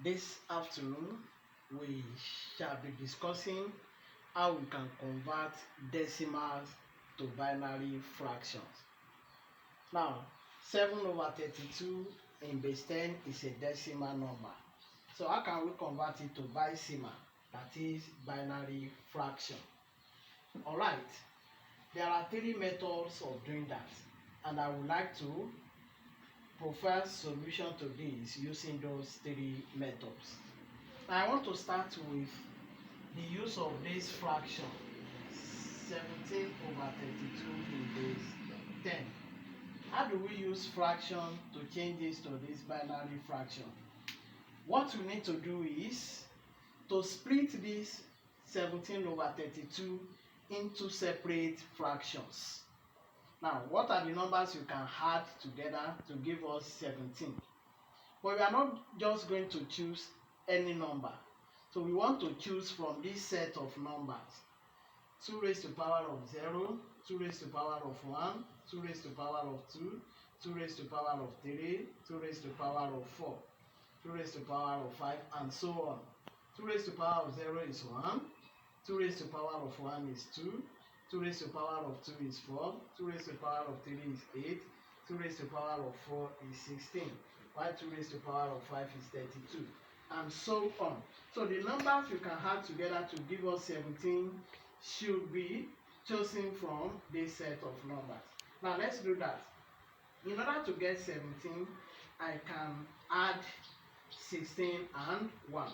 This afternoon, we shall be discussing how we can convert decimals to binary fractions. Now, 7/32 in base 10 is a decimal number. So how can we convert it to bicimal, that is binary fraction? Alright, there are three methods of doing that, and I would like to provide solution to this using those three methods. Now I want to start with the use of this fraction 17/32 in base 10. How do we use fraction to change this to this binary fraction? What we need to do is to split this 17/32 into separate fractions. Now, what are the numbers you can add together to give us 17? But we are not just going to choose any number. So we want to choose from this set of numbers. 2 raised to the power of 0, 2 raised to the power of 1, 2 raised to the power of 2, 2 raised to the power of 3, 2 raised to the power of 4, 2 raised to the power of 5, and so on. 2 raised to the power of 0 is 1, 2 raised to the power of 1 is 2, 2 raised to the power of 2 is 4, 2 raised to the power of 3 is 8, 2 raised to the power of 4 is 16, while 2 raised to the power of 5 is 32, and so on. So the numbers you can add together to give us 17 should be chosen from this set of numbers. Now let's do that. In order to get 17, I can add 16 and 1.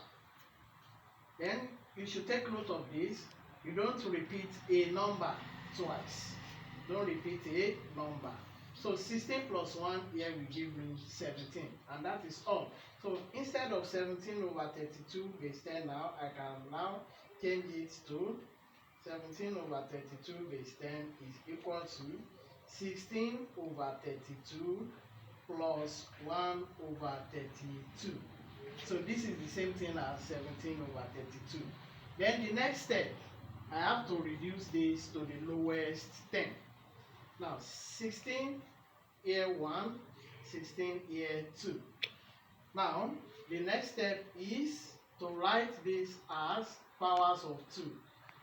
Then you should take note of this. You don't repeat a number twice. Don't repeat a number. So 16 plus 1 here will give me 17, and that is all. So instead of 17/32 base 10 now, I can now change it to 17/32 base 10 is equal to 16/32 plus 1/32. So this is the same thing as 17/32. Then the next step, I have to reduce this to the lowest 10. Now 16 here 1, 16 here 2. Now the next step is to write this as powers of 2.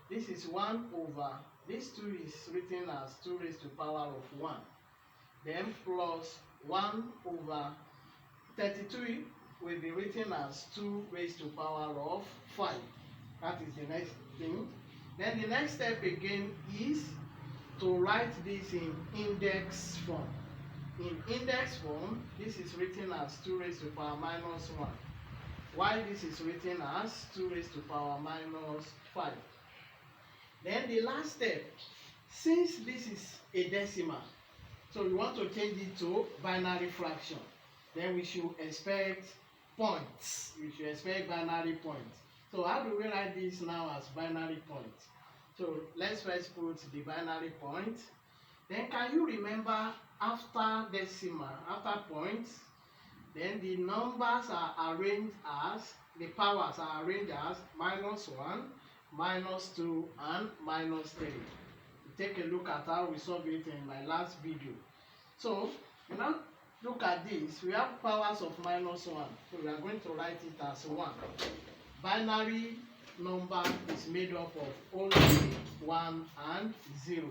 This is 1 over, this 2 is written as 2 raised to the power of 1. Then plus 1 over 32 will be written as 2 raised to the power of 5. That is the next thing. Then the next step again is to write this in index form. In index form, this is written as 2 raised to the power minus 1. While this is written as 2 raised to the power minus 5. Then the last step, since this is a decimal, so we want to change it to binary fraction, then we should expect points. We should expect binary points. So how do we write this now as binary point? So let's first put the binary point. Then can you remember after decimal, after points, then the numbers are arranged as, the powers are arranged as -1, -2, and -3. Take a look at how we solved it in my last video. So now look at this. We have powers of -1. So we are going to write it as 1. Binary number is made up of only 1 and 0.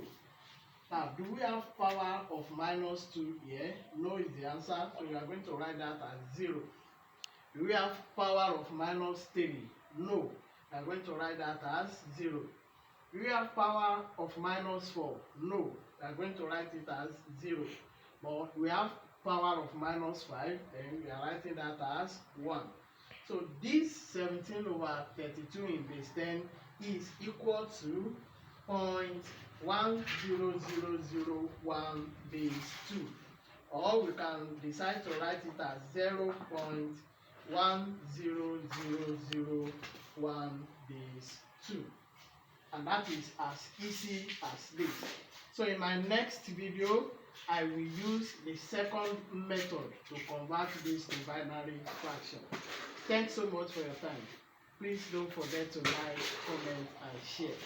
Now, do we have power of -2 here? No is the answer. So we are going to write that as 0. Do we have power of -3? No. We are going to write that as 0. Do we have power of -4? No. We are going to write it as 0. But we have power of -5, then we are writing that as 1. So this 17/32 in base 10 is equal to 0.10001 base 2. Or we can decide to write it as 0.10001 base 2. And that is as easy as this. So in my next video, I will use the second method to convert this to binary fraction. Thanks so much for your time. Please don't forget to like, comment, and share.